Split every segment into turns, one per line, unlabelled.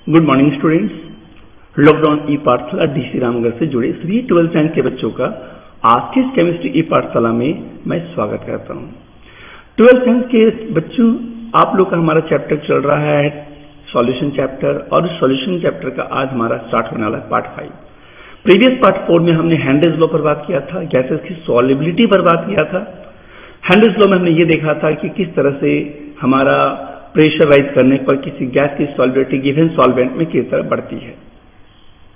Good morning students. Lockdown ई पाठशाला DC Ramgarh से जुड़े सभी 12th साइंस के बच्चों का आज की केमिस्ट्री ई पाठशाला में मैं स्वागत करता हूं। 12th साइंस के बच्चों, आप लोग का हमारा चैप्टर चल रहा है सॉल्यूशन चैप्टर, और सॉल्यूशन चैप्टर का आज हमारा स्टार्ट होने वाला है पार्ट 5। प्रीवियस पार्ट 4 में हमने हेनरीज लॉ पर बात किया था, गैसेस की सॉल्युबिलिटी पर बात किया था। हेनरीज लॉ में हमने ये देखा था कि किस तरह से हमारा प्रेशराइज करने पर किसी गैस की सॉल्युबिलिटी गिवन सॉल्वेंट में किस तरह बढ़ती है।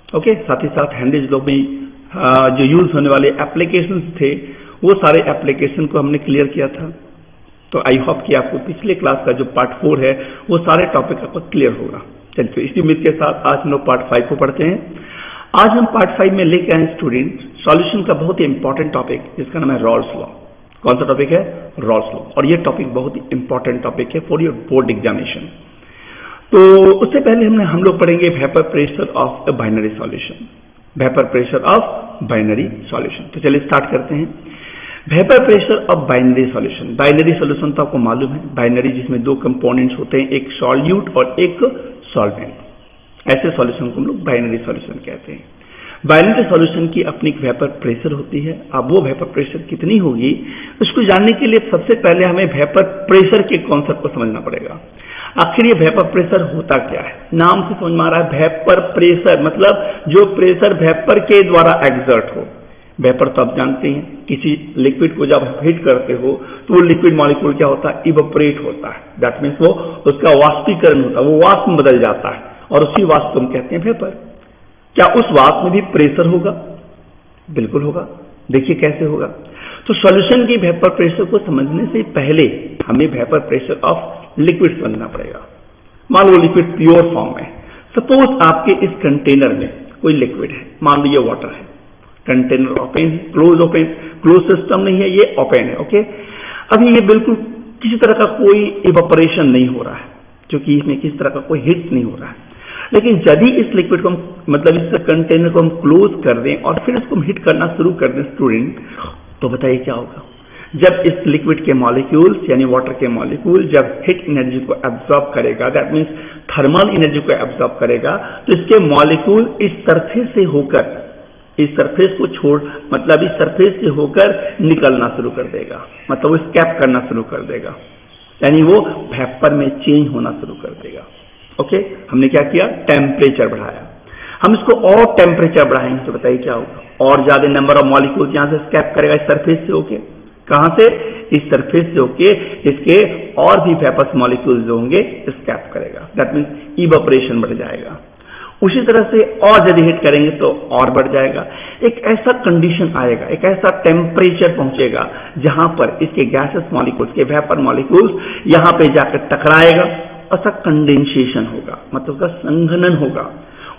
ओके, साथ ही साथ हेनरीज लॉ में जो यूज होने वाले एप्लीकेशंस थे वो सारे एप्लीकेशन को हमने क्लियर किया था। तो आई होप कि आपको पिछले क्लास का जो पार्ट 4 है वो सारे टॉपिक आपको क्लियर होगा। चलिए, इसी उम्मीद के साथ आज हम लोग पार्ट 5 को पढ़ते हैं। आज हम पार्ट 5 में लेके आए स्टूडेंट सॉल्यूशन का बहुत ही इंपॉर्टेंट टॉपिक जिसका नाम है रॉल्स लॉ। कौन सा टॉपिक है? Rawls law. और ये टॉपिक बहुत ही इंपॉर्टेंट टॉपिक है फॉर योर बोर्ड एग्जामिनेशन। तो उससे पहले हम लोग पढ़ेंगे vapour pressure of a binary solution. Vapour pressure of binary solution. तो चलिए स्टार्ट करते हैं। Vapour pressure of binary solution. Binary solution तो आपको मालूम है, बाइनरी जिसमें दो कंपोनेंट्स होते हैं, एक सॉल्यूट और एक सॉल्वेंट। ऐसे सॉल्यूशन को हम लोग बाइनरी सॉल्यूशन कहते हैं। बाइनरी सॉल्यूशन की अपनी एक वेपर प्रेशर होती है। अब वो वेपर प्रेशर कितनी होगी उसको जानने के लिए सबसे पहले हमें वेपर प्रेशर के कॉन्सेप्ट को समझना पड़ेगा। आखिर ये वेपर प्रेशर होता क्या है? नाम से समझ में आ रहा है वेपर प्रेशर, मतलब जो प्रेशर वेपर के द्वारा एक्सर्ट हो। वेपर तो आप जानते हैं, किसी लिक्विड को जब हीट करते हो तो वो लिक्विड मॉलिक्यूल क्या होता है? इवेपोरेट होता है। दैट मीन्स वो उसका वाष्पीकरण होता है, वो वाष्प में बदल जाता है और उसी वाष्प को हम कहते हैं वेपर। क्या उस वाष्प में भी प्रेशर होगा? बिल्कुल होगा। देखिए कैसे होगा। तो सॉल्यूशन की वेपर प्रेशर को समझने से पहले हमें वेपर प्रेशर ऑफ लिक्विड समझना पड़ेगा। मान लो लिक्विड प्योर फॉर्म में, सपोज आपके इस कंटेनर में कोई लिक्विड है, मान लो ये वाटर है, कंटेनर ओपन है, क्लोज सिस्टम नहीं है, ये ओपन है। ओके, अभी ये बिल्कुल किसी तरह का कोई इवेपोरेशन नहीं हो रहा है, क्योंकि इसमें किसी तरह का कोई हीट नहीं हो रहा है। लेकिन यदि इस लिक्विड को मतलब इस कंटेनर को हम क्लोज कर दें और फिर इसको हम हीट करना शुरू कर दें स्टूडेंट, तो बताइए क्या होगा? जब इस लिक्विड के मॉलिक्यूल्स यानी वाटर के मॉलिक्यूल जब हीट एनर्जी को एब्जॉर्ब करेगा, दैट मीन्स थर्मल एनर्जी को एब्जॉर्ब करेगा, तो इसके मॉलिक्यूल इस सरफेस से होकर, इस सरफेस को छोड़ मतलब इस सरफेस से होकर निकलना शुरू कर देगा, मतलब वो स्कैप करना शुरू कर देगा, यानी वो वेपर में चेंज होना शुरू कर देगा। ओके, हमने क्या किया? टेम्परेचर बढ़ाया। हम इसको और टेम्परेचर बढ़ाएंगे तो बताइए क्या होगा? और ज्यादा नंबर ऑफ मॉलिक्यूल्स यहां से स्कैप करेगा इस सरफेस से होके। कहां से? इस सरफेस से होके इसके और भी वेपर्स मॉलिक्यूल्स जो होंगे स्कैप करेगा। दैट मीन्स इवेपोरेशन बढ़ जाएगा। उसी तरह से और यदि हीट करेंगे तो और बढ़ जाएगा। एक ऐसा कंडीशन आएगा, एक ऐसा टेम्परेचर पहुंचेगा जहां पर इसके गैसेस मॉलिक्यूल्स के वेपर मॉलिक्यूल्स यहां पे जाकर टकराएगा, ऐसा कंडेंसेशन होगा, मतलब उसका संघनन होगा।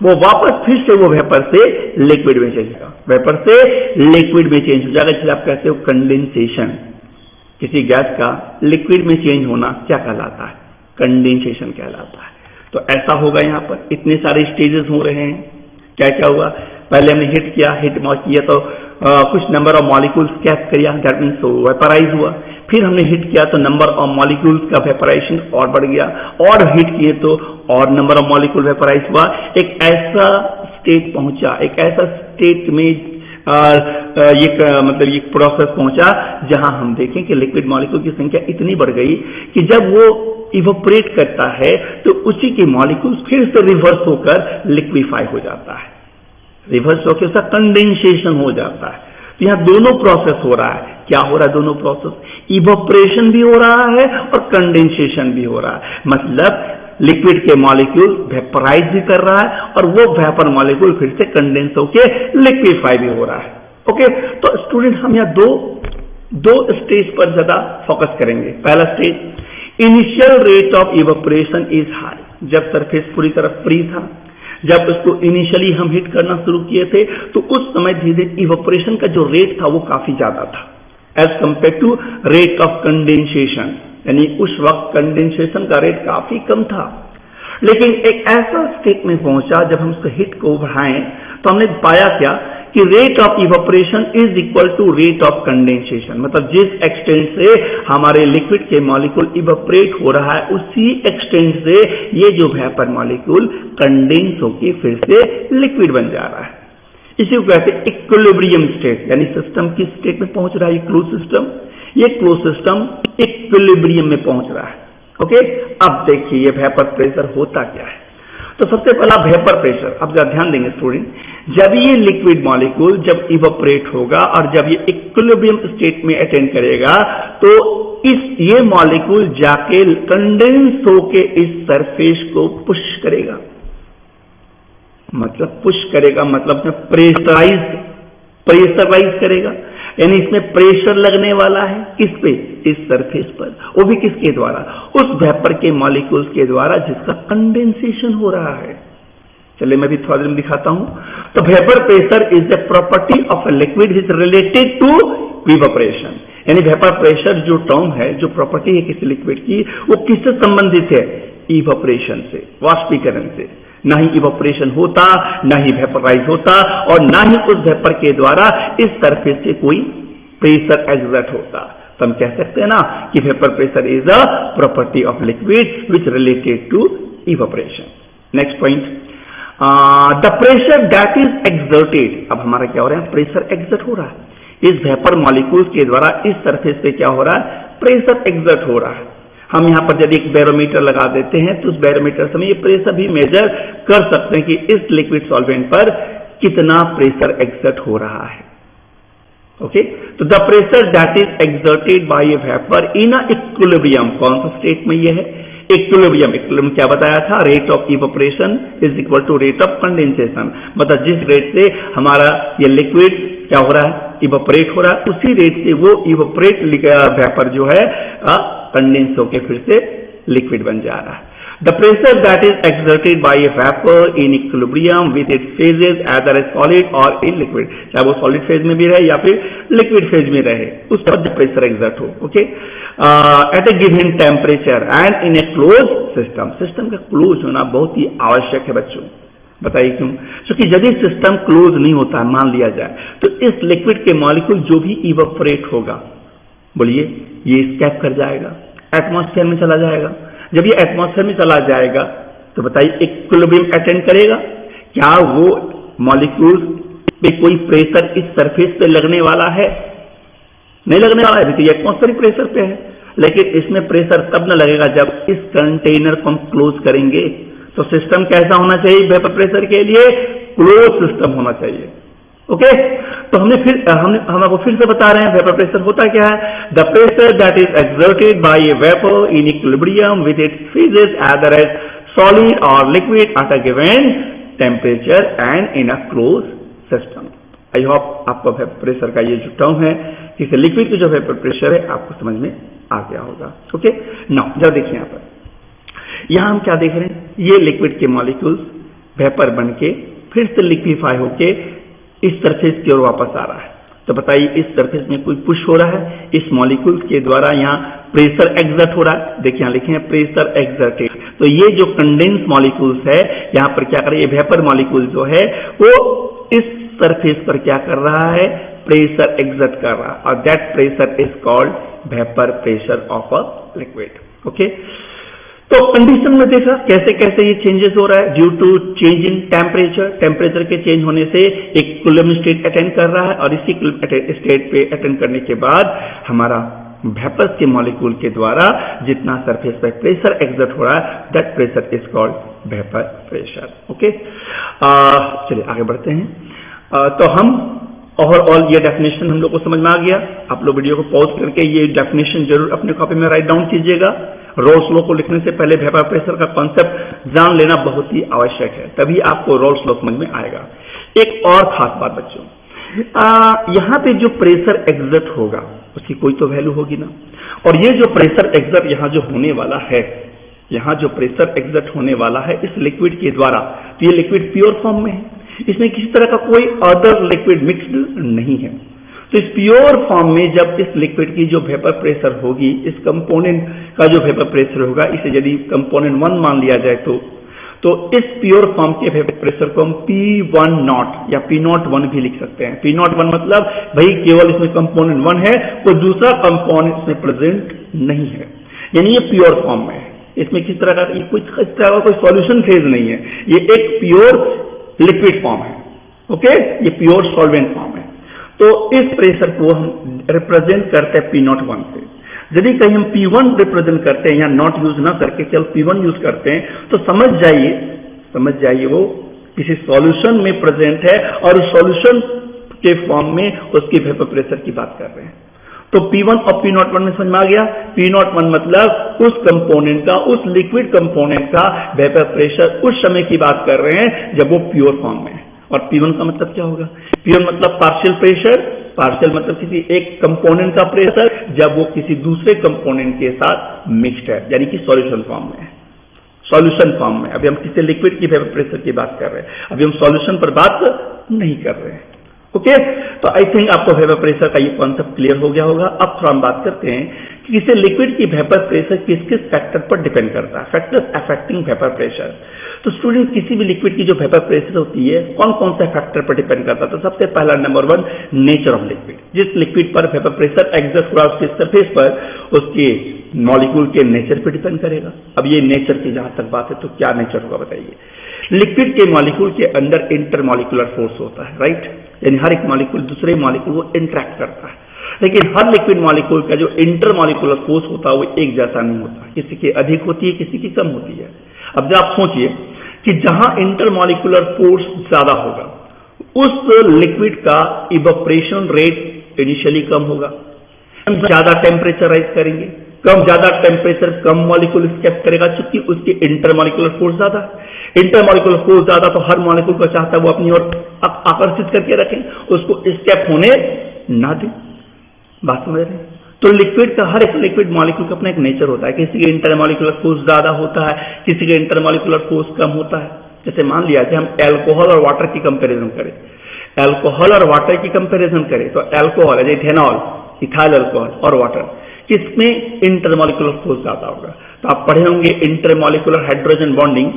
वो वापस फिर से वो वेपर से लिक्विड में चेंज होगा, वेपर से लिक्विड में चेंज हो जाएगा, जिसे आप कहते हो कंडेंसेशन। किसी गैस का लिक्विड में चेंज होना क्या कहलाता है? कंडेंसेशन कहलाता है। तो ऐसा होगा। यहाँ पर इतने सारे स्टेजेस हो रहे हैं। क्या क्या हुआ? पहले हमने हिट किया, किया तो कुछ नंबर ऑफ मॉलिक्यूल्स कैच किया, दैट मीन्स वेपराइज हुआ। फिर हमने हिट किया तो नंबर ऑफ मॉलिक्यूल्स का वेपराइजेशन और बढ़ गया, और हिट किए तो और नंबर ऑफ मॉलिक्यूल वेपराइज हुआ। एक ऐसा स्टेट पहुंचा, एक ऐसा स्टेट में मतलब ये प्रोसेस पहुंचा जहां हम देखें कि लिक्विड मॉलिक्यूल की संख्या इतनी बढ़ गई कि जब वो इवेपोरेट करता है तो उसी के मॉलिक्यूल्स फिर से रिवर्स होकर लिक्विफाई हो जाता है, रिवर्स होकर उसका कंडेंसेशन हो जाता है। तो यहाँ दोनों प्रोसेस हो रहा है। क्या हो रहा है? दोनों प्रोसेस, इवेपोरेशन भी हो रहा है और कंडेंसेशन भी हो रहा है। मतलब लिक्विड के मॉलिक्यूल वेपराइज भी कर रहा है और वो वेपर मॉलिक्यूल फिर से कंडेंस होकर लिक्विफाई भी हो रहा है। ओके, तो स्टूडेंट हम यहाँ दो स्टेज पर ज्यादा फोकस करेंगे। पहला stage, initial rate of evaporation is high. जब सरफेस पूरी तरह फ्री था, जब उसको इनिशियली हम हिट करना शुरू किए थे तो उस समय धीरे धीरे इवेपोरेशन का जो रेट था वो काफी ज्यादा था as compared to rate of condensation, यानी उस वक्त कंडेंसेशन का रेट काफी कम था। लेकिन एक ऐसा स्टेट में पहुंचा जब हम उसको हिट को बढ़ाएं तो हमने पाया क्या कि rate of evaporation is equal to rate of condensation, मतलब जिस एक्सटेंट से हमारे लिक्विड के मॉलिक्यूल इवेपोरेट हो रहा है उसी एक्सटेंट से ये जो वेपर मॉलिक्यूल कंडेंस होके फिर से लिक्विड बन जा रहा है। इसी को कहते हैं इक्विलिब्रियम स्टेट, यानी सिस्टम किस स्टेट में पहुंच रहा है, क्लोज सिस्टम, ये क्लोज सिस्टम इक्विलिब्रियम में पहुंच रहा है। ओके, अब देखिए ये वेपर प्रेशर होता क्या है। तो सबसे पहला वेपर प्रेशर, अब जरा ध्यान देंगे स्टूडेंट, जब ये लिक्विड मॉलिक्यूल जब इवेपोरेट होगा और जब ये इक्विलिब्रियम स्टेट में अटेंड करेगा तो ये मॉलिक्यूल जाके कंडेंस होके इस सरफेस को पुश करेगा, मतलब पुश करेगा मतलब प्रेशराइज करेगा, यानी इसमें प्रेशर लगने वाला है किस पे, इस सरफेस पर, वो भी किसके द्वारा, उस वेपर के मॉलिक्यूल्स के द्वारा जिसका कंडेंसेशन हो रहा है। चलिए मैं भी थोड़ा देर में दिखाता हूं। तो vapour pressure is a property of a liquid is related to evaporation, यानी वेपर प्रेशर जो टर्म है, जो प्रॉपर्टी है किसी लिक्विड की, वो किससे संबंधित है, इवेपोरेशन से, वाष्पीकरण से। ना ही इवेपोरेशन होता, ना ही वेपराइज होता, और ना ही उस वेपर के द्वारा इस सरफेस से कोई प्रेशर एक्सर्ट होता। तो हम कह सकते हैं ना कि vapour pressure is a property of liquid which related to evaporation. Next point, the pressure that is exerted, अब हमारा क्या हो रहा है, प्रेशर एक्सर्ट हो रहा है इस वेपर मॉलिक्यूल्स के द्वारा, इस सरफेस पे क्या हो रहा है, प्रेशर एक्सर्ट हो रहा है। हम यहां पर यदि एक बैरोमीटर लगा देते हैं तो उस बैरोमीटर से हम ये प्रेशर भी मेजर कर सकते हैं कि इस लिक्विड सॉल्वेंट पर कितना प्रेशर एक्सर्ट हो रहा है। ओके, तो the pressure that is exerted by a vapour in a equilibrium, कौन सा स्टेट में ये है, इक्विलिब्रियम क्या बताया था, rate of evaporation is equal to rate of condensation, मतलब जिस रेट से हमारा ये लिक्विड क्या हो रहा है, इवेपोरेट हो रहा है, उसी रेट से वो इवेपोरेट वेपर जो है कंडेंस होकर फिर से लिक्विड बन जा रहा है। The pressure that is exerted by a vapour in equilibrium with its phases either A solid और इन लिक्विड, चाहे वो सॉलिड फेज में भी रहे या फिर लिक्विड फेज में रहे, उस पर जब प्रेशर एक्सर्ट हो, okay, at a given temperature and in a close system, system का क्लोज होना बहुत ही आवश्यक है बच्चों। बताइए क्यों, क्योंकि यदि सिस्टम क्लोज नहीं होता, मान लिया जाए, तो इस लिक्विड के मॉलिक्यूल जो भी इवेपोरेट होगा, बोलिए, ये स्कैप कर जाएगा, एटमॉस्फेयर में चला जाएगा। जब ये एटमॉस्फेयर में चला जाएगा तो बताइए इक्विलिब्रियम अटेंड करेगा, क्या वो मॉलिक्यूल्स पे कोई प्रेशर इस सरफेस पे लगने वाला है, नहीं लगने वाला है, तो ये एटमॉस्फेरिक प्रेशर पे है, लेकिन इसमें प्रेशर तब न लगेगा जब इस कंटेनर को हम क्लोज करेंगे। तो सिस्टम कैसा होना चाहिए वेपर प्रेशर के लिए, क्लोज सिस्टम होना चाहिए। ओके, तो हम आपको फिर से बता रहे हैं वेपर प्रेशर होता क्या है, the pressure that is exerted by a vapour in equilibrium with its phases either as solid or liquid at a given temperature and in a close system. I hope आपको vapour pressure का ये जो term है, किसी liquid की जो vapour pressure है, आपको समझ में आ गया होगा। ओके, नाउ जरा देखिए यहां हम क्या देख रहे हैं, ये लिक्विड के मॉलिक्यूल्स वेपर बन के फिर से लिक्विफाई होके इस सरफेस की ओर वापस आ रहा है। तो बताइए इस सरफेस में कोई पुश हो रहा है, इस मॉलिक्यूल्स के द्वारा यहाँ प्रेशर एक्सर्ट हो रहा है। देखिए यहाँ लिखे हैं प्रेशर एक्सर्टेड। तो ये जो कंडेंस मॉलिक्यूल्स है, यहाँ पर क्या कर रहे हैं, वेपर मॉलिक्यूल जो है वो इस सरफेस पर क्या कर रहा है, प्रेशर एक्सर्ट कर रहा है, और that pressure is called vapour pressure of a liquid. Okay, तो कंडीशन में देखा कैसे कैसे ये चेंजेस हो रहा है due to change in temperature, temperature के चेंज होने से एक इक्विलिब्रियम स्टेट अटेंड कर रहा है, और इसी स्टेट पे अटेंड करने के बाद हमारा वेपर्स के मॉलिक्यूल के द्वारा जितना सरफेस पे प्रेशर एक्सर्ट हो रहा है, that pressure is called vapour pressure. Okay, चलिए आगे बढ़ते हैं। तो हम ओवरऑल ये डेफिनेशन हम लोग को समझ में आ गया। आप लोग वीडियो को पॉज करके ये डेफिनेशन जरूर अपने कॉपी में राइट डाउन कीजिएगा। रोल्स लॉ को लिखने से पहले वेपर प्रेशर का कॉन्सेप्ट जान लेना बहुत ही आवश्यक है, तभी आपको रोल्स लॉ समझ में आएगा। एक और खास बात बच्चों, यहाँ पे जो प्रेशर एक्सर्ट होगा उसकी कोई तो वैल्यू होगी ना, और ये जो प्रेशर एक्सर्ट यहाँ जो होने वाला है, यहाँ जो प्रेशर एक्सर्ट होने वाला है इस लिक्विड के द्वारा, तो ये लिक्विड प्योर फॉर्म में है, इसमें किसी तरह का कोई अदर लिक्विड मिक्स्ड नहीं है। तो इस प्योर फॉर्म में जब इस लिक्विड की जो वेपर प्रेशर होगी, इस कंपोनेंट का जो वेपर प्रेशर होगा, इसे यदि कंपोनेंट 1 मान लिया जाए तो इस प्योर फॉर्म के वेपर प्रेशर को हम P1 या P01 भी लिख सकते हैं। P01 मतलब भाई केवल इसमें कंपोनेंट 1 है, कोई दूसरा कंपोनेंट इसमें प्रेजेंट नहीं है, यानी ये प्योर फॉर्म में है। इसमें किस तरह का इस तरह का कोई सॉल्यूशन फेज नहीं है, ये एक प्योर लिक्विड फॉर्म है। ओके, ये प्योर सॉल्वेंट फॉर्म है। तो इस प्रेशर को हम रिप्रेजेंट करते हैं P01 से। यदि कहीं हम P1 रिप्रेजेंट करते हैं या नॉट यूज ना करके केवल P1 यूज करते हैं, तो समझ जाइए वो किसी सॉल्यूशन में प्रेजेंट है और उस सॉल्यूशन के फॉर्म में उसकी वेपर प्रेशर की बात कर रहे हैं। तो P1 और P01 में समझ में आ गया। P01 मतलब उस कंपोनेंट का, उस लिक्विड कंपोनेंट का वेपर प्रेशर उस समय की बात कर रहे हैं जब वो प्योर फॉर्म में है। और P1 का मतलब क्या होगा? P1 मतलब पार्शियल प्रेशर, पार्शियल मतलब किसी एक कंपोनेंट का प्रेशर जब वो किसी दूसरे कंपोनेंट के साथ मिक्स्ड है, यानी कि सॉल्यूशन फॉर्म में है। सॉल्यूशन फॉर्म में, अभी हम किसी लिक्विड की वेपर प्रेशर की बात कर रहे हैं, अभी हम सॉल्यूशन पर बात नहीं कर रहे हैं। ओके, तो आई थिंक आपको वेपर प्रेशर का ये कॉन्सेप्ट क्लियर हो गया होगा। अब थोड़ा हम बात करते हैं कि किसी लिक्विड की वेपर प्रेशर किस किस फैक्टर पर डिपेंड करता है, फैक्टर्स अफेक्टिंग वेपर प्रेशर। तो स्टूडेंट, किसी भी लिक्विड की जो वेपर प्रेशर होती है कौन कौन से फैक्टर पर डिपेंड करता है? तो सबसे पहला नंबर 1, नेचर ऑफ लिक्विड। जिस लिक्विड पर वेपर प्रेशर एग्जर्ट हुआ उसके सरफेस पर, उसके मॉलिक्यूल के नेचर पर डिपेंड करेगा। अब ये नेचर की जहां तक बात है तो क्या नेचर होगा बताइए? लिक्विड के मॉलिक्यूल के अंदर इंटरमॉलिक्यूलर फोर्स होता है, राइट, यानी हर एक मॉलिक्यूल दूसरे मॉलिक्यूल को इंटरेक्ट करता है। लेकिन हर लिक्विड मॉलिक्यूल का जो इंटरमॉलिक्यूलर फोर्स होता है वो एक जैसा नहीं होता, किसी की अधिक होती है, किसी की कम होती है। अब जब आप सोचिए कि जहां इंटरमॉलिक्यूलर फोर्स ज्यादा होगा उस लिक्विड का इवेपोरेशन रेट इनिशियली कम होगा, ज्यादा टेम्परेचर राइज करेंगे, ज्यादा टेम्परेचर कम मॉलिक्यूल स्केप करेगा क्योंकि उसकी इंटरमॉलिक्यूलर फोर्स ज्यादा है। इंटरमॉलिक्यूलर फोर्स ज्यादा तो हर मॉलिक्यूल को चाहता है वो अपनी ओर आकर्षित करके रखें, उसको स्केप होने ना दें। बात समझ रहे हैं? तो लिक्विड का, हर एक लिक्विड मॉलिक्यूल का अपना एक नेचर होता है। किसी के इंटरमॉलिक्यूलर फोर्स ज्यादा होता है, किसी के इंटरमॉलिक्यूलर फोर्स कम होता है। जैसे मान लिया कि हम एल्कोहल और वाटर की कंपैरिजन करें, एल्कोहल और वाटर की कंपैरिजन करें तो एल्कोहल है इथेनॉल, इथाइल अल्कोहल और वाटर, किसमें इंटरमॉलिक्यूलर फोर्स ज्यादा होगा? तो आप पढ़े होंगे इंटरमॉलिक्यूलर हाइड्रोजन बॉन्डिंग।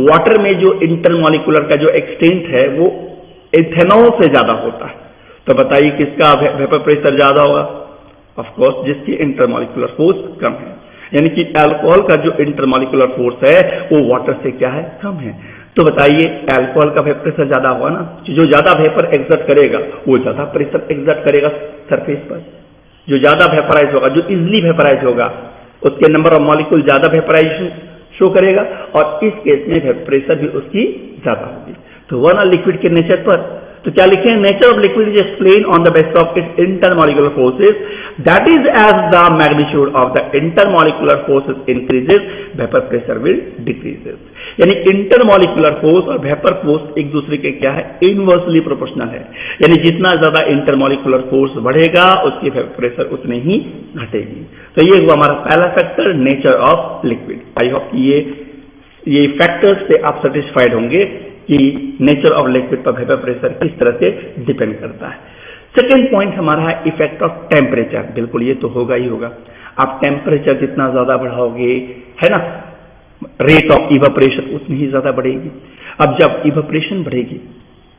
वाटर में जो इंटरमॉलिक्यूलर का जो एक्सटेंट है वो इथेनॉल से ज्यादा होता है। तो बताइए किसका वेपर प्रेशर ज्यादा होगा? ऑफ कोर्स जिसकी इंटरमॉलिक्यूलर फोर्स कम है, यानी कि अल्कोहल का जो इंटरमॉलिक्यूलर फोर्स है वो वाटर से क्या है? कम है। तो बताइए अल्कोहल का वेपर प्रेशर ज्यादा होगा ना, जो ज्यादा वेपर एक्सर्ट करेगा वो ज्यादा प्रेशर एक्सर्ट करेगा सरफेस पर। जो ज्यादा वेपराइज होगा, जो इजिली वेपराइज होगा, उसके नंबर ऑफ मॉलिक्यूल ज्यादा वेपराइजेशन शो करेगा और इस केस में वेपर प्रेशर भी उसकी ज्यादा होगी। तो वरना लिक्विड के नेचर पर तो क्या लिखे? Nature of liquid is explain on the basis of its intermolecular forces, that is as the magnitude of the intermolecular forces increases vapour pressure will decreases. यानी इंटरमॉलिक्यूलर फोर्स और वेपर फोर्स एक दूसरे के क्या है? इनवर्सली प्रोपोर्शनल है, यानी जितना ज्यादा इंटरमॉलिक्यूलर फोर्स बढ़ेगा उसकी वेपर प्रेशर उतनी ही घटेगी। तो ये हुआ हमारा पहला factor, nature of liquid. I hope ये फैक्टर्स से आप सेटिस्फाइड होंगे कि नेचर ऑफ लिक्विड पर वेपर प्रेशर किस तरह से डिपेंड करता है। सेकेंड पॉइंट हमारा है इफेक्ट ऑफ टेम्परेचर। बिल्कुल ये तो होगा ही होगा, आप टेम्परेचर जितना ज्यादा बढ़ाओगे, है ना, रेट ऑफ इवेपोरेशन उतनी ही ज्यादा बढ़ेगी। अब जब इवेपोरेशन बढ़ेगी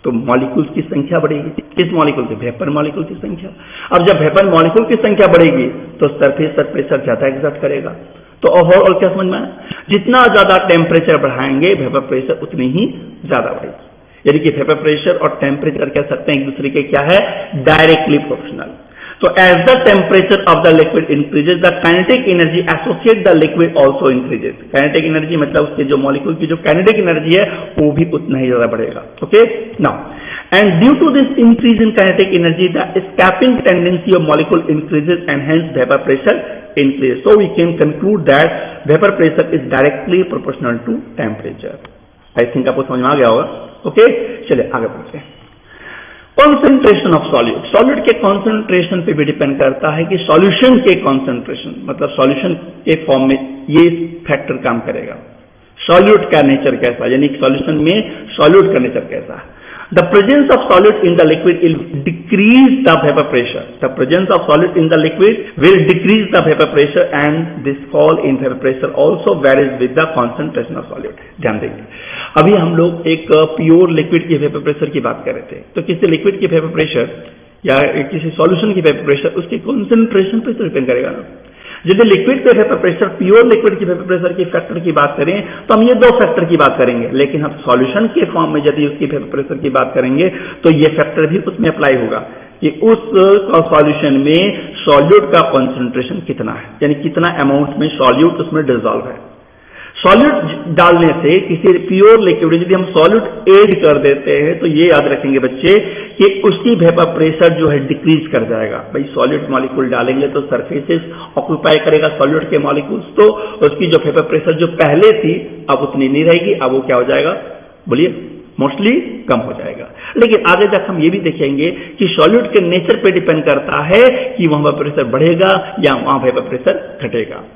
तो मॉलिक्यूल्स की संख्या बढ़ेगी। किस मॉलिक्यूल की? वेपर मॉलिक्यूल की संख्या। अब जब वेपर मॉलिक्यूल की संख्या बढ़ेगी तो सरफेस पर प्रेशर ज्यादा एक्सर्ट करेगा। तो ओवरऑल क्या समझ में आया? जितना ज्यादा टेम्परेचर बढ़ाएंगे वेपर प्रेशर उतनी ही ज्यादा बढ़ेगी। यानी कि वेपर प्रेशर और टेम्परेचर कह सकते हैं एक दूसरे के क्या है? Directly proportional. So as the temperature of the liquid increases, the kinetic energy associated the liquid also increases. Kinetic energy मतलब उसके जो मॉलिक्यूल की जो kinetic energy है वो भी उतना ही ज्यादा बढ़ेगा। Okay? Now, and due to this increase in kinetic energy, the escaping tendency of molecule increases and hence vapor pressure increases. So we can conclude that vapor pressure is directly proportional to temperature. I think आपको समझ में आ गया होगा। Okay? चलिए आगे बढ़ते हैं। Concentration of solute, solute के कॉन्सेंट्रेशन पे भी डिपेंड करता है कि सॉल्यूशन के कॉन्सेंट्रेशन, मतलब सॉल्यूशन के फॉर्म में ये फैक्टर काम करेगा। सॉल्यूट का नेचर कैसा, यानी सॉल्यूशन में सॉल्यूट का नेचर कैसा है। The presence of solute in the liquid will decrease the vapor pressure. The presence of solute in the liquid will decrease the vapor pressure and this fall in vapor pressure also varies with the concentration of solute. ध्यान देंगे अभी हम लोग एक pure liquid के vapour pressure की बात कर रहे थे। तो किसी लिक्विड के वेपर प्रेशर या किसी सॉल्यूशन की वेपर प्रेशर उसके कॉन्सेंट्रेशन पर डिपेंड करेगा ना। यदि लिक्विड के वेपर प्रेशर, प्योर लिक्विड के वेपर प्रेशर की फैक्टर की बात करें तो हम ये दो फैक्टर की बात करेंगे, लेकिन हम सॉल्यूशन के फॉर्म में यदि उसकी वेपर प्रेशर की बात करेंगे तो ये फैक्टर भी उसमें अप्लाई होगा कि उस सॉल्यूशन में सॉल्यूट का कॉन्सेंट्रेशन कितना है, यानी कितना अमाउंट में सॉल्यूट उसमें डिसॉल्व है। सॉल्यूट डालने से किसी प्योर लिक्विड यदि हम सॉल्यूट ऐड कर देते हैं तो ये याद रखेंगे बच्चे कि उसकी वेपर प्रेशर जो है डिक्रीज कर जाएगा। भाई सॉल्यूट मॉलिक्यूल डालेंगे तो सरफेसेस ऑक्यूपाई करेगा सॉल्यूट के मॉलिक्यूल्स, तो उसकी जो वेपर प्रेशर जो पहले थी अब उतनी नहीं रहेगी, अब वो क्या हो जाएगा, बोलिए, मोस्टली कम हो जाएगा। लेकिन आगे तक हम ये भी देखेंगे कि सॉल्यूट के नेचर पे डिपेंड करता है कि वहां वेपर प्रेशर बढ़ेगा या वहां वेपर प्रेशर घटेगा।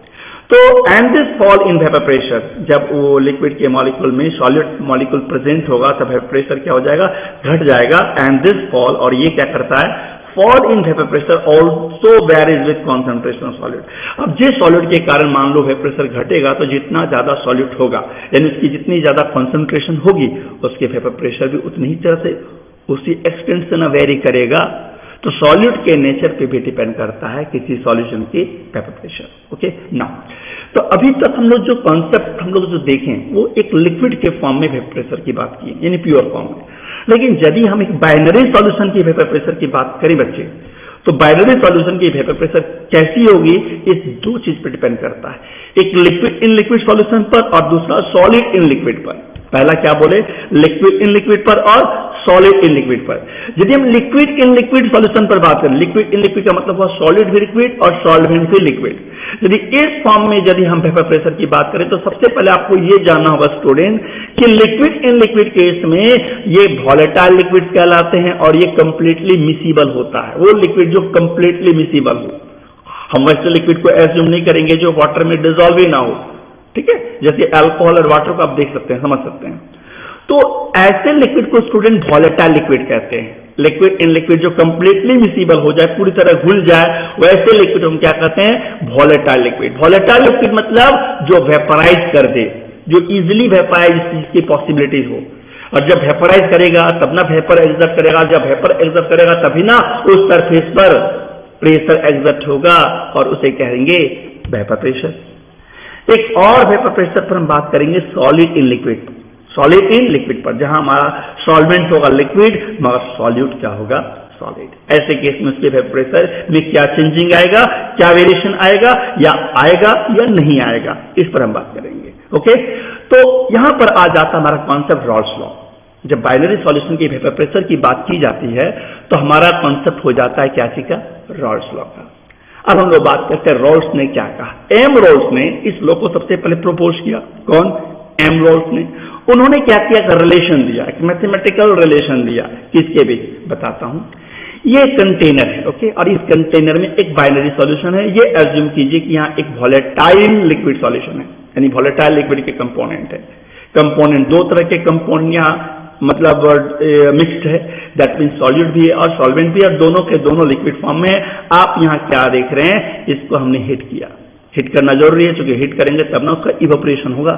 तो and this fall in vapour pressure, जब वो लिक्विड के मॉलिक्यूल में सॉल्यूट मॉलिक्यूल प्रेजेंट होगा तब वेपर प्रेशर क्या हो जाएगा, घट जाएगा। एंड दिस फॉल, और ये क्या करता है, fall in vapour pressure also varies with concentration of solute. अब जिस सॉल्यूट के कारण मान लो वेपर प्रेशर घटेगा तो जितना ज्यादा सॉल्यूट होगा यानी उसकी जितनी ज्यादा कॉन्सेंट्रेशन होगी उसके वेपर प्रेशर भी उतनी ही तरह से उसी एक्सटेंट से ना वेरी करेगा। तो सॉल्यूट के नेचर पे भी डिपेंड करता है किसी सॉल्यूशन की वेपर प्रेशर। ओके ना, तो अभी तक हम लोग जो कॉन्सेप्ट हम लोग जो देखें वो एक लिक्विड के फॉर्म में वेपर प्रेशर की बात की यानी प्योर फॉर्म में। लेकिन यदि हम एक बाइनरी सॉल्यूशन की वेपर प्रेशर की बात करें बच्चे, तो बाइनरी सॉल्यूशन की वेपर प्रेशर कैसी होगी, इस दो चीज पर डिपेंड करता है, एक लिक्विड इन लिक्विड सॉल्यूशन पर और दूसरा सॉलिड इन लिक्विड पर। पहला क्या बोले, लिक्विड इन लिक्विड पर और सॉलिड इन लिक्विड पर। यदि हम लिक्विड इन लिक्विड सॉल्यूशन पर बात करें, लिक्विड इन लिक्विड का मतलब हुआ सॉलिड भी लिक्विड और सॉल्वेंट भी लिक्विड। यदि इस फॉर्म में यदि हम वेपर प्रेशर की बात करें तो सबसे पहले आपको ये जानना होगा स्टूडेंट कि लिक्विड इन लिक्विड केस में ये वॉलेटाइल लिक्विड कहलाते हैं और ये कंप्लीटली मिसिबल होता है। वो लिक्विड जो कंप्लीटली मिसिबल हो, हम वैसे लिक्विड को एज्यूम नहीं करेंगे जो वाटर में डिसॉल्व ही ना हो, ठीक है, जैसे अल्कोहल और वाटर को आप देख सकते हैं, समझ सकते हैं। तो ऐसे लिक्विड को स्टूडेंट वॉलेटाइल लिक्विड कहते हैं। लिक्विड इन लिक्विड जो कंप्लीटली मिसिबल हो जाए, पूरी तरह घुल जाए, वैसे लिक्विड हम क्या कहते हैं, वॉलेटाइल लिक्विड। वॉलेटाइल लिक्विड मतलब जो वेपराइज कर दे, जो इजिली वेपराइज की पॉसिबिलिटीज हो, और जब वेपराइज करेगा तब ना वेपर एग्जर्ट करेगा, जब वेपर एग्जर्ट करेगा तभी ना उस सरफेस पर प्रेशर एग्जर्ट होगा और उसे कहेंगे वेपर प्रेशर। एक और वेपर प्रेशर पर हम बात करेंगे solid in liquid, solid in liquid पर, जहां हमारा सॉल्वेंट होगा लिक्विड मगर सॉल्यूट क्या होगा, सॉलिड। ऐसे केस में उसके वेपर प्रेशर में क्या चेंजिंग आएगा, क्या वेरिएशन आएगा या नहीं आएगा, इस पर हम बात करेंगे। ओके, तो यहां पर आ जाता हमारा कॉन्सेप्ट रॉल्स लॉ। जब बाइनरी सॉल्यूशन की वेपर प्रेशर की बात की जाती है तो हमारा कॉन्सेप्ट हो जाता है क्या का, रॉल्स लॉ का। अब हम लोग बात करते हैं रॉल्स ने क्या कहा। एम रॉल्स ने इस लॉ को सबसे पहले प्रपोज किया। कौन, एम रॉल्स ने। उन्होंने क्या किया, रिलेशन दिया, एक मैथमेटिकल रिलेशन दिया। किसके भी बताता हूं। ये कंटेनर है, ओके, और इस कंटेनर में एक बाइनरी सॉल्यूशन है। ये एज्यूम कीजिए कि यहाँ एक वॉलेटाइल लिक्विड सॉल्यूशन है, यानी वॉलेटाइल लिक्विड के कंपोनेंट है। कंपोनेंट दो तरह के कंपोनेंट यहाँ मतलब मिक्स्ड है, दैट मीन सॉल्यूट भी है और सॉल्वेंट भी है, और दोनों के दोनों लिक्विड फॉर्म में है। आप यहाँ क्या देख रहे हैं, इसको हमने हीट किया। हीट करना जरूरी है, क्योंकि हीट करेंगे तब ना उसका इवेपोरेशन होगा,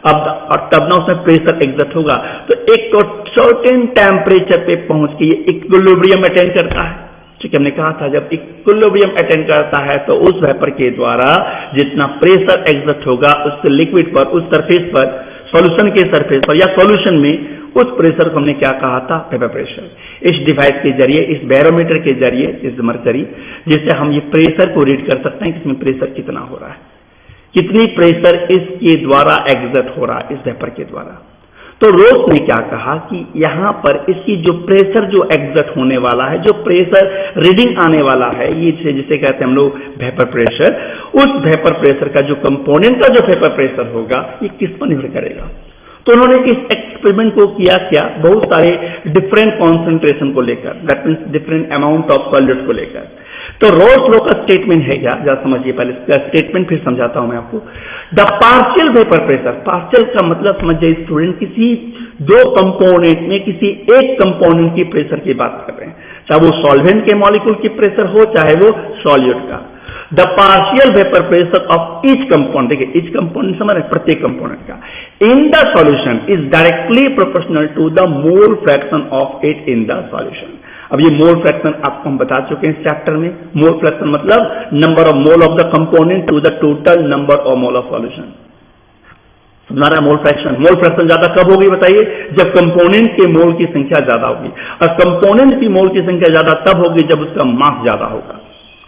अब और तब ना उसमें प्रेशर एग्जर्ट होगा। तो एक सर्टेन टेम्परेचर पे पहुंच के ये इक्विलिब्रियम अटेंड करता है। ठीक है, हमने कहा था जब इक्विलिब्रियम अटेंड करता है तो उस वेपर के द्वारा जितना प्रेशर एग्जर्ट होगा उस लिक्विड पर, उस सरफेस पर, सॉल्यूशन के सरफेस पर या सॉल्यूशन में, उस प्रेशर को हमने क्या कहा था, वेपर प्रेशर। इस डिवाइस के जरिए, इस बैरोमीटर के जरिए, इस मर्करी, जिससे हम ये प्रेशर को रीड कर सकते हैं कि इसमें प्रेशर कितना हो रहा है, कितनी प्रेशर इसके द्वारा एग्जर्ट हो रहा है, इस वेपर के द्वारा। तो रोल्स ने क्या कहा कि यहां पर इसकी जो प्रेशर जो एग्जर्ट होने वाला है, जो प्रेशर रीडिंग आने वाला है, ये जिसे कहते हैं हम लोग वेपर प्रेशर, उस वेपर प्रेशर का जो कंपोनेंट का जो वेपर प्रेशर होगा ये किस पर निर्भर करेगा। तो उन्होंने इस एक्सपेरिमेंट को किया क्या, बहुत सारे डिफरेंट कॉन्सेंट्रेशन को लेकर, that means different amount of solute को लेकर। तो रोल्स लॉ का स्टेटमेंट है क्या, जरा समझिए पहले इसका स्टेटमेंट, फिर समझाता हूं मैं आपको। The partial vapour pressure, partial का मतलब समझिए स्टूडेंट, किसी दो कंपोनेंट में किसी एक कंपोनेंट की प्रेशर की बात कर रहे हैं, चाहे वो सॉल्वेंट के मॉलिक्यूल की प्रेशर हो चाहे वो सॉल्यूट का। The partial vapour pressure of each component, देखिए ईच कंपोनेंट समझ रहे हैं, प्रत्येक कंपोनेंट का, in the solution is directly proportional to the mole fraction of it in the solution. अब ये मोल फ्रैक्शन आपको हम बता चुके हैं इस चैप्टर में। मोल फ्रैक्शन मतलब number of mole of the component to the total number of mole of solution. हमारा मोल फ्रैक्शन ज्यादा कब होगी बताइए? जब कंपोनेंट के मोल की संख्या ज्यादा होगी, और कंपोनेंट की मोल की संख्या ज्यादा तब होगी जब उसका मास ज्यादा होगा,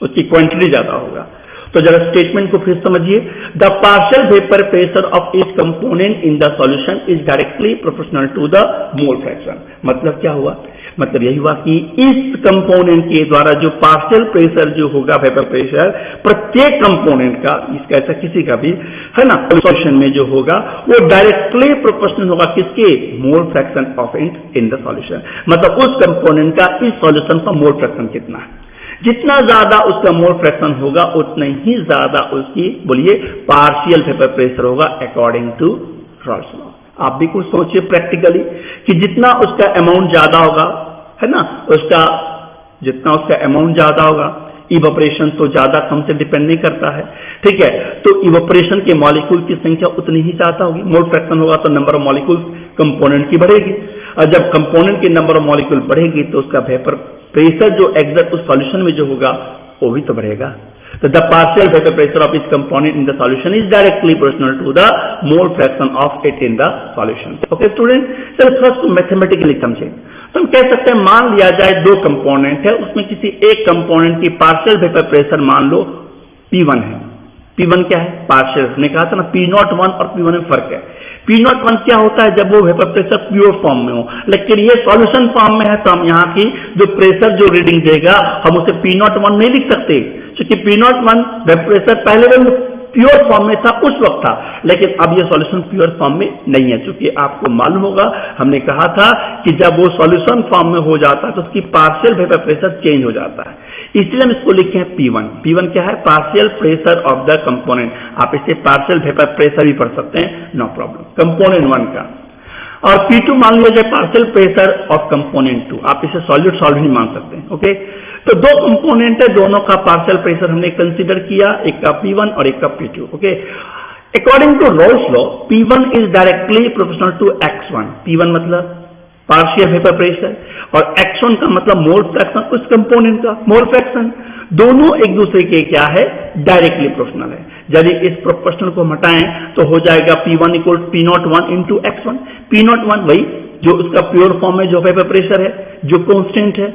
उसकी क्वांटिटी ज्यादा होगा। तो जरा स्टेटमेंट को फिर समझिए। The partial vapour pressure of each component in the solution is directly proportional to the mole fraction. मतलब क्या हुआ? मतलब यही हुआ कि इस कंपोनेंट के द्वारा जो पार्शियल प्रेशर जो होगा, वेपर प्रेशर प्रत्येक कंपोनेंट का, इसका ऐसा किसी का भी है ना, सॉल्यूशन में जो होगा वो डायरेक्टली प्रोपोर्शनल होगा किसके? मोल fraction of it in the solution. मतलब उस कंपोनेंट का इस सॉल्यूशन का मोल फ्रैक्शन कितना है, जितना ज्यादा उसका मोल फ्रैक्शन होगा उतना ही ज्यादा उसकी बोलिए पार्शियल वेपर प्रेशर होगा अकॉर्डिंग टू रॉल्स लॉ। आप भी कुछ सोचिए प्रैक्टिकली कि जितना उसका अमाउंट ज्यादा होगा, है ना, उसका जितना उसका अमाउंट ज्यादा होगा, इवोपरेशन तो ज्यादा कम से डिपेंड नहीं करता है, ठीक है। तो इवोपरेशन के मॉलिक्यूल की संख्या उतनी ही ज्यादा होगी। मोल फ्रैक्शन होगा तो नंबर ऑफ मॉलिक्यूल कंपोनेंट की बढ़ेगी, और जब कंपोनेंट की नंबर ऑफ मॉलिक्यूल बढ़ेगी तो उसका वेपर प्रेशर जो एग्जैक्ट उस सॉल्यूशन में जो होगा वो भी तो बढ़ेगा। तो the partial vapour pressure of इस component in the solution is directly proportional to the mole fraction of it in the solution. Okay student, चलो फर्स्ट मैथमेटिकली समझें। तो हम कह सकते हैं, मान लिया जाए दो कंपोनेंट है, उसमें किसी एक कंपोनेंट की पार्शियल वेपर प्रेशर मान लो P1 है। P1 क्या है? पार्शियल। हमने कहा था ना P01 और P1 में फर्क है। P01 क्या होता है? जब वो वेपर प्रेशर प्योर फॉर्म में हो, लेकिन ये सॉल्यूशन फॉर्म में है तो हम यहाँ की जो प्रेशर जो रीडिंग देगा हम उसे P01 नहीं लिख सकते, क्योंकि P01 वेपर प्रेशर पहले वो प्योर फॉर्म में था उस वक्त था, लेकिन अब ये सॉल्यूशन प्योर फॉर्म में नहीं है। क्योंकि आपको मालूम होगा, हमने कहा था कि जब वो सॉल्यूशन फॉर्म में हो जाता है तो उसकी पार्शियल वेपर प्रेशर चेंज हो जाता है, इसलिए हम इसको लिखे हैं P1। P1 क्या है? Partial pressure of the component. आप इसे पार्शियल वेपर प्रेशर भी पढ़ सकते हैं, नो प्रॉब्लम, कंपोनेंट 1 का। और P2 मान लिया जाए पार्शियल प्रेशर ऑफ कंपोनेंट 2। आप इसे सॉल्यूट सॉल्व ही मान सकते हैं। ओके, तो दो कंपोनेंट है, दोनों का पार्शियल प्रेशर हमने कंसीडर किया, एक का P1 और एक का P2। Okay, according to Raoult's law P1 is directly proportional to X1। P1 मतलब पार्शियल वेपर प्रेशर और X1 का मतलब मोल फ्रैक्शन, उस कंपोनेंट का मोल फ्रैक्शन, दोनों एक दूसरे के क्या है? डायरेक्टली प्रोपोर्शनल है। यदि इस प्रोपोर्शनल को हटाएं तो हो जाएगा P1 equal P01 into X1। P01 वही जो उसका प्योर फॉर्म में जो वेपर प्रेशर है, जो कांस्टेंट है,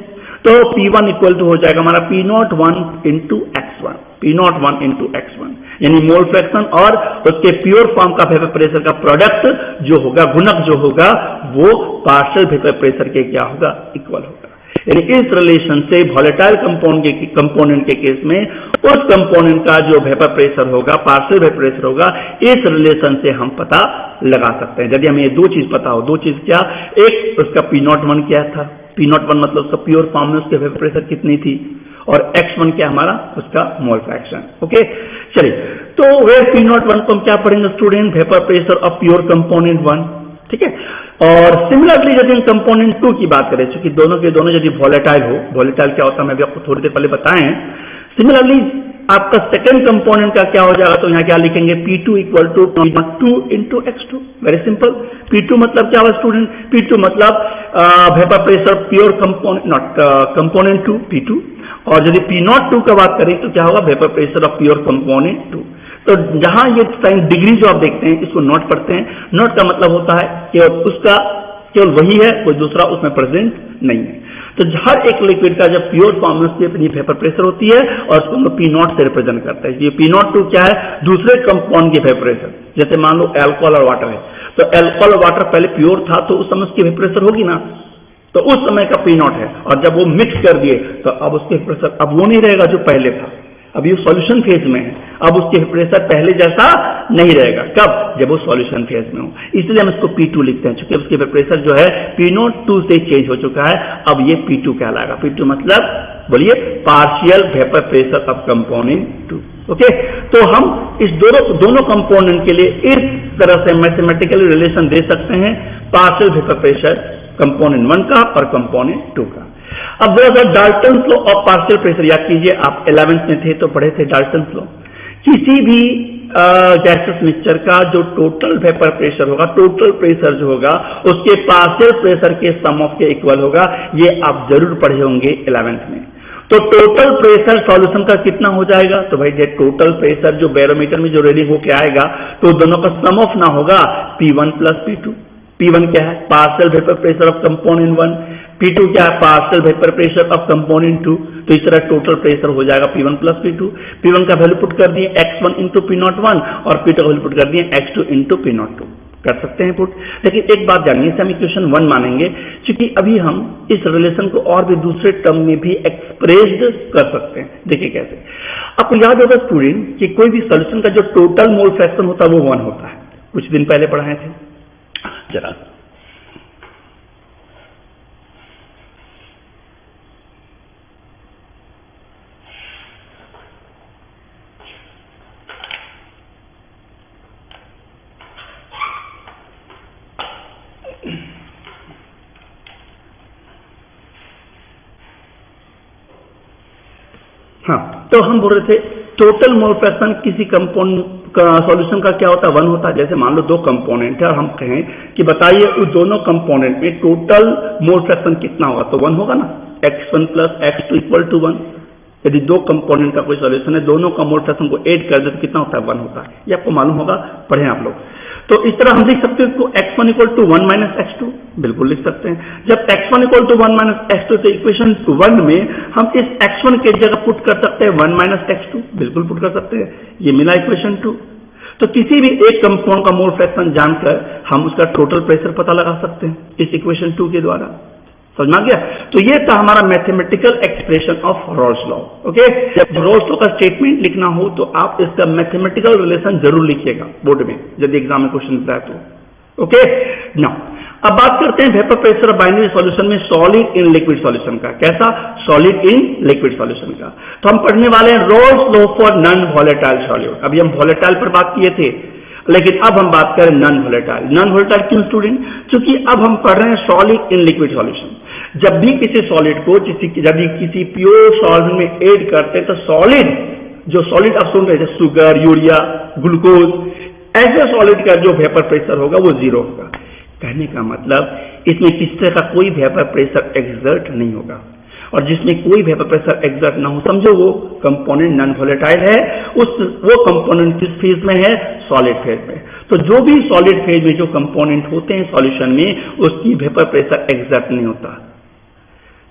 तो P1 इक्वल टू हो जाएगा हमारा P01 into X1, P01 into X1, यानी मोल फ्रैक्शन और उसके प्योर फॉर्म का वेपर प्रेशर का प्रोडक्ट जो होगा, गुणक जो होगा, वो पार्शियल वेपर प्रेशर के क्या होगा? इक्वल होगा। यानी इस रिलेशन से वोलेटाइल कंपोनेंट के केस में उस कंपोनेंट का जो वेपर प्रेशर होगा, पार्शियल वेपर प्रेशर होगा, इस रिलेशन से हम पता लगा सकते हैं। यदि हमें ये दो चीज पता हो, दो चीज क्या? एक उसका P01 क्या था, P01 मतलब उसका प्योर फॉर्म में उसके वेपर प्रेशर कितनी थी, और X1 क्या हमारा? उसका मोल फ्रैक्शन। ओके, चलिए, तो वेयर P01 को हम क्या पढ़ेंगे student? Vapour pressure of pure component 1, ठीक है। और सिमिलरली यदि हम कंपोनेंट 2 की बात करें, क्योंकि दोनों के दोनों यदि वोलेटाइल हो, वोलेटाइल क्या होता है मैं भी आपको थोड़ी देर पहले बताएं। सिमिलरली आपका सेकेंड कंपोनेंट का क्या हो जाएगा? तो यहाँ क्या लिखेंगे? P2 equal to 2 into X2। Very simple. P2 मतलब क्या हुआ स्टूडेंट? P2 मतलब vapour pressure pure component, not component 2 P2, और यदि P02 का बात करें तो क्या होगा? Vapour pressure of pure component 2। तो जहां ये साइन डिग्री जो आप देखते हैं इसको नोट करते हैं। नोट का मतलब होता है कि उसका केवल वही है, कोई दूसरा उसमें प्रेजेंट नहीं है। तो हर एक लिक्विड का जब प्योर फॉर्म में उसकी अपनी वेपर प्रेशर होती है और उसको हम लोग P0 से रिप्रेजेंट करते हैं। ये P02 क्या है? दूसरे कंपाउंड की वेपर प्रेशर। जैसे मान लो अल्कोहल और वाटर है, तो अल्कोहल और वाटर पहले प्योर था तो उस समय उसकी वेपर प्रेशर होगी ना, तो उस समय का P0 है, और जब वो मिक्स कर दिए तो अब उसके प्रेशर अब वो नहीं रहेगा जो पहले था, अभी वो सॉल्यूशन फेज में है, अब उसके प्रेशर पहले जैसा नहीं रहेगा। कब? जब वो सॉल्यूशन फेज में हो। इसलिए हम इसको P2 लिखते हैं, क्योंकि उसके प्रेशर जो है P02 से चेंज हो चुका है, अब ये P2 कहलाएगा। P2 मतलब बोलिए partial vapour pressure of component 2। Okay, तो हम इस दोनों कंपोनेंट के लिए इस तरह से मैथमेटिकल रिलेशन दे सकते हैं, पार्शियल वेपर प्रेशर कंपोनेंट 1 का और कंपोनेंट 2 का। अब जरा सा Dalton's law of partial pressure याद कीजिए, आप 11th में थे तो पढ़े थे डाल्टन्स लॉ। किसी भी गैसियस मिक्सचर का जो टोटल वेपर प्रेशर होगा, टोटल प्रेशर जो होगा उसके पार्शियल प्रेशर के सम ऑफ के इक्वल होगा। ये आप जरूर पढ़े होंगे 11th में। तो टोटल प्रेशर सॉल्यूशन का कितना हो जाएगा, तो भाई ये टोटल प्रेशर जो बैरोमीटर में जो रीडिंग होके आएगा तो दोनों का सम ऑफ ना होगा P1 प्लस P2। P1 क्या है, partial vapour pressure of component 1, P2 क्या है, partial vapour pressure of component 2। तो इस तरह टोटल प्रेशर हो जाएगा P1 प्लस P2। P1 का वैल्यू पुट कर दिए x1 इंटू P01 और P2 का वैल्यू पुट कर दिए x2 इंटू P02। कर सकते हैं पुट। लेकिन एक बात जानिए, हम इक्वेशन 1 मानेंगे क्योंकि अभी हम इस रिलेशन को और भी दूसरे टर्म में भी एक्सप्रेस्ड कर सकते हैं। देखिए कैसे, आपको याद होगा स्टूडेंट कि कोई भी सॉल्यूशन का जो टोटल मोल फ्रैक्शन होता है वो 1 होता है। कुछ दिन पहले पढ़ाए थे जरा। हाँ, तो हम बोल रहे थे टोटल मोल फ्रैक्शन किसी कंपाउंड का सॉल्यूशन का क्या होता है, 1 होता है। जैसे मान लो 2 कंपोनेंट है और हम कहें कि बताइए उस दोनों कंपोनेंट में टोटल मोल फ्रैक्शन कितना होगा, तो 1 होगा ना, x1 plus x2 equal to 1। यदि 2 कंपोनेंट का कोई सॉल्यूशन है, दोनों का मोल फ्रैक्शन को ऐड कर दे तो कितना होता है, 1 होता है। ये आपको मालूम होगा, पढ़े आप लोग। तो इस तरह हम लिख सकते हैं इसको x1 equal to 1 minus x2, बिल्कुल लिख सकते हैं। जब x1 equal to 1 minus x2 तो इक्वेशन 1 में हम इस x1 के जगह पुट कर सकते हैं 1 माइनस x2, बिल्कुल पुट कर सकते हैं। ये मिला इक्वेशन 2। तो किसी भी एक कंपाउंड का मोल फ्रैक्शन जानकर हम उसका टोटल प्रेशर पता लगा सकते हैं इस इक्वेशन 2 के द्वारा। समझ में आ गया? तो ये था हमारा mathematical expression of Rawls law. Okay, जब रॉल्स लॉ का स्टेटमेंट लिखना हो तो आप इसका मैथमेटिकल रिलेशन जरूर लिखिएगा बोर्ड में, यदि एग्जाम में क्वेश्चन आता है तो। ओके, नाउ अब बात करते हैं vapour pressure of binary solution में सॉलिड इन लिक्विड सॉल्यूशन का। कैसा? सॉलिड इन लिक्विड सॉल्यूशन का। तो हम पढ़ने वाले हैं Rawls law for non volatile solute. अभी हम वॉलेटाइल पर बात किए थे, लेकिन अब हम बात करें नॉन वॉलेटाइल। नॉन वॉलेटाइल क्यों स्टूडेंट? क्योंकि अब हम पढ़ रहे हैं सॉलिड इन लिक्विड सॉल्यूशन। जब भी किसी सॉलिड को यदि किसी प्योर सॉल्वेंट में ऐड करते हैं तो सॉलिड, जो सॉलिड आप सुन रहे थे, शुगर, यूरिया, ग्लूकोज, ऐसे सॉलिड का जो वेपर प्रेशर होगा वो 0 होगा। कहने का मतलब इसमें किसी तरह का कोई वेपर प्रेशर एक्सर्ट नहीं होगा, और जिसमें कोई वेपर प्रेशर एक्सर्ट ना हो समझो वो कंपोनेंट नॉन वॉलेटाइल है। वो कंपोनेंट किस फेज में है? सॉलिड फेज में। तो जो भी सॉलिड फेज में जो कंपोनेंट होते हैं सॉल्यूशन में, उसकी वेपर प्रेशर एक्सर्ट नहीं होता।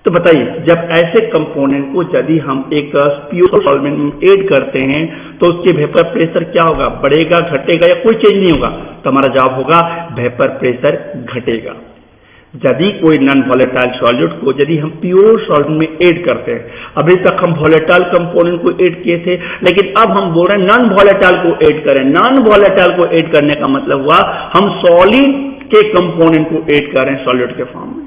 तो बताइए, जब ऐसे कंपोनेंट को यदि हम एक प्योर सॉल्वेंट में ऐड करते हैं तो उसके वेपर प्रेशर क्या होगा? बढ़ेगा, घटेगा या कोई चेंज नहीं होगा? तो हमारा जवाब होगा वेपर प्रेशर घटेगा। यदि कोई नॉन वॉलेटाइल सॉल्यूट को यदि हम प्योर सॉल्वेंट में ऐड करते हैं, अभी तक हम वॉलेटाइल कंपोनेंट को ऐड किए थे, लेकिन अब हम बोल रहे हैं नॉन वॉलेटाइल को ऐड करें। नॉन वॉलेटाइल को ऐड करने का मतलब हुआ हम सॉलिड के कंपोनेंट को ऐड कर रहे हैं सॉल्यूट के फॉर्म में।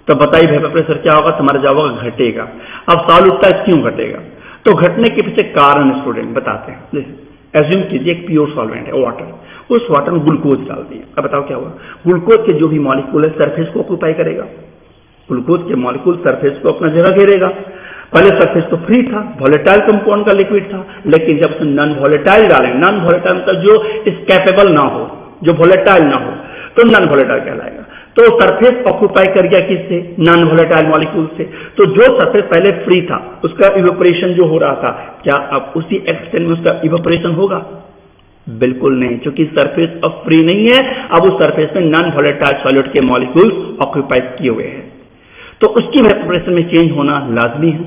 तो बताइए वेपर प्रेशर क्या होगा? हमारा जवाब होगा घटेगा। अब सॉल्यूट का क्यों घटेगा? तो घटने के पीछे कारण स्टूडेंट बताते हैं। एज्यूम कीजिए एक प्योर सॉल्वेंट है वाटर, उस वाटर में ग्लूकोज डाल दिया। अब बताओ क्या हुआ? ग्लूकोज के जो भी मॉलिक्यूल है सरफेस को ऑक्यूपाई करेगा। ग्लूकोज के मॉलिक्यूल सरफेस को अपना जगह घेरेगा। पहले सरफेस तो फ्री था, वॉलेटाइल कंपाउंड का लिक्विड था, लेकिन जब उसमें नॉन वॉलेटाइल डालें, नॉन वॉलेटाइल मतलब जो इस कैपेबल ना हो, जो वॉलेटाइल ना हो, तो नॉन वॉलेटाइल कहलाएगा। तो सरफेस ऑक्यूपाई कर गया किससे? नॉन वॉलेटाइल मॉलिक्यूल से। तो जो सरफेस पहले फ्री था उसका इवेपोरेशन जो हो रहा था, क्या अब उसी एक्सटेंट में उसका इवेपोरेशन होगा? बिल्कुल नहीं, क्योंकि सरफेस अब फ्री नहीं है। अब उस सरफेस में नॉन वॉलेटाइल सॉल्यूट के मॉलिक्यूल्स ऑक्यूपाई किए हुए हैं, तो उसकी वेपोरेशन में चेंज होना लाजमी है,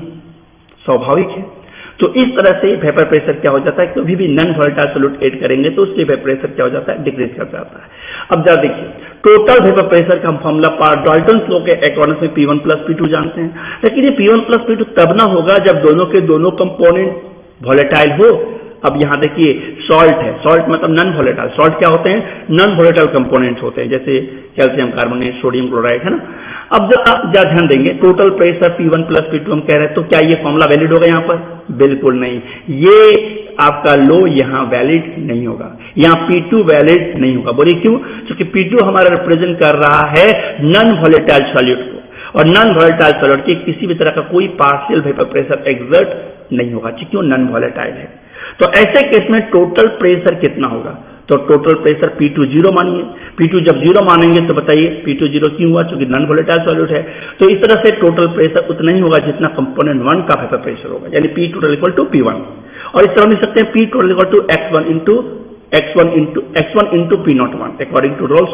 स्वाभाविक है। तो इस तरह से वेपर प्रेशर क्या हो जाता है? कभी भी नॉन वॉलेटाइल सॉल्यूट ऐड करेंगे तो उसके वेपर प्रेशर क्या हो जाता है? डिक्रीज कर जाता है। अब जरा देखिए, टोटल वेपर प्रेशर का हम फॉर्मूला डाल्टन्स लॉ के अकॉर्डिंग में P1 प्लस P2 जानते हैं, लेकिन ये P1 प्लस P2 तब ना होगा जब दोनों के दोनों कंपोनेंट वॉलेटाइल हो। अब यहाँ देखिए सॉल्ट है, सॉल्ट मतलब नॉन वॉलेटाइल। सॉल्ट क्या होते हैं? नॉन वॉलेटाइल कंपोनेंट्स होते हैं, जैसे कैल्शियम कार्बोनेट, सोडियम क्लोराइड, है ना। अब जब आप ध्यान देंगे total pressure P1 plus P2 हम कह रहे हैं, तो क्या ये फॉर्मूला वैलिड होगा यहाँ पर? बिल्कुल नहीं, ये आपका लो यहाँ वैलिड नहीं होगा, यहाँ P2 वैलिड नहीं होगा। बोलिए क्यों? क्योंकि P2 हमारा रिप्रेजेंट कर रहा है नॉन वॉलेटाइल सॉल्यूट को, और नॉन वॉलेटाइल सॉलिड के किसी भी तरह का कोई पार्शियल वेपर प्रेशर एक्सर्ट नहीं होगा क्योंकि वो नॉन वॉलेटाइल है। तो ऐसे केस में टोटल प्रेशर कितना होगा? तो टोटल प्रेशर P2 0 मानिए। P2 जब 0 मानेंगे तो बताइए P2 0 क्यों हुआ? क्योंकि नॉन वॉलेटाइल सॉलिड है। तो इस तरह से टोटल प्रेशर उतना ही होगा जितना कंपोनेंट 1 का वेपर प्रेशर होगा, यानी P total equal to P1। और इस तरह लिख सकते हैं P total equal to x1 into P01 according to Raoult's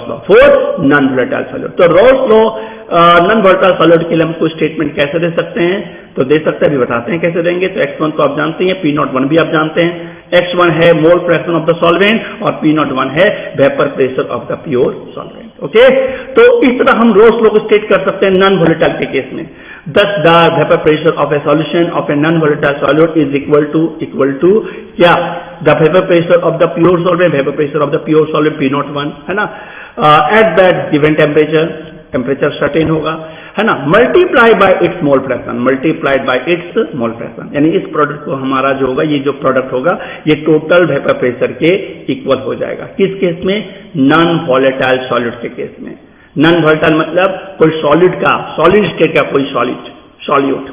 law for non volatile solid. तो Raoult's law non volatile solid के लिए हम कोई स्टेटमेंट कैसे दे सकते हैं? तो दे सकते हैं, अभी बताते हैं कैसे देंगे। तो x1 तो आप जानते हैं, P01 भी आप जानते हैं। x1 है मोल फ्रैक्शन ऑफ द सॉल्वेंट और P01 है vapour pressure of the pure solvent. Okay, तो इस तरह हम रोल्स लॉ को स्टेट कर सकते हैं नॉन वॉलेटाइल के केस में। Thus the vapor pressure of a solution of a non-volatile solid is equal to क्या? The vapor pressure of the pure solvent, vapor pressure of the pure solid P01 है ना, at that given temperature certain होगा, है ना, multiplied by its mole fraction, यानी इस product को हमारा जो होगा, ये जो प्रोडक्ट होगा ये टोटल वेपर प्रेशर के इक्वल हो जाएगा। किस केस में? नॉन वॉलेटाइल सॉलिड के केस में। नॉन वॉलेटाइल मतलब कोई सॉलिड स्टेट का कोई सॉल्यूट।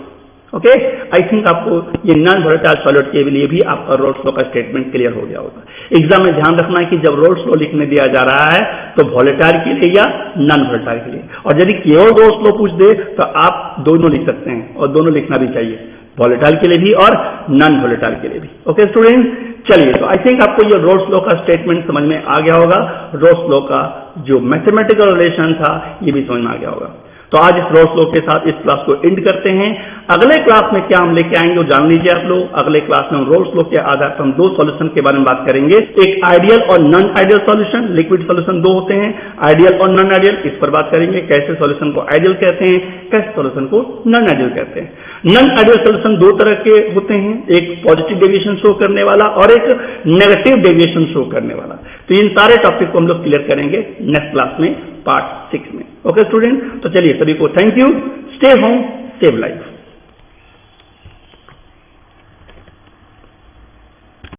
ओके, आई थिंक आपको ये नॉन वॉलेटाइल सॉलिड के लिए भी आपका रोल्स लॉ का स्टेटमेंट क्लियर हो गया होगा। एग्जाम में ध्यान रखना है कि जब रोल्स लॉ लिखने दिया जा रहा है तो वॉलेटाइल के लिए या नॉन वॉलेटाइल के लिए, और यदि केवल रोल्स लॉ पूछ दे तो आप दोनों लिख सकते हैं, और दोनों लिखना भी चाहिए, वॉलेटाइल के लिए भी और नॉन वॉलेटाइल के लिए भी। ओके स्टूडेंट्स, चलिए, तो आई थिंक आपको ये रोल्स लॉ का स्टेटमेंट समझ में आ गया होगा। रोल्स लॉ का जो मैथमेटिकल रिलेशन था ये भी समझ में आ गया होगा। तो आज इस रोल्स लॉ के साथ इस क्लास को एंड करते हैं। अगले क्लास में क्या हम लेके आएंगे वो जान लीजिए आप लोग। अगले क्लास में हम रोल्स लॉ के आधार पर हम दो सॉल्यूशन के बारे में बात करेंगे, एक आइडियल और non ideal solution. Liquid solution दो होते हैं, आइडियल और नॉन आइडियल, इस पर बात करेंगे। कैसे सॉल्यूशन को आइडियल कहते हैं, कैसे सॉल्यूशन को नॉन आइडियल कहते हैं। नॉन आइडियल सॉल्यूशन दो तरह के होते हैं, एक पॉजिटिव डेविएशन शो करने वाला और एक नेगेटिव डेविएशन शो करने वाला। तो इन सारे टॉपिक को हम लोग क्लियर करेंगे नेक्स्ट क्लास में, पार्ट 6 में। ओके स्टूडेंट, तो चलिए सभी को thank you, stay home, save life.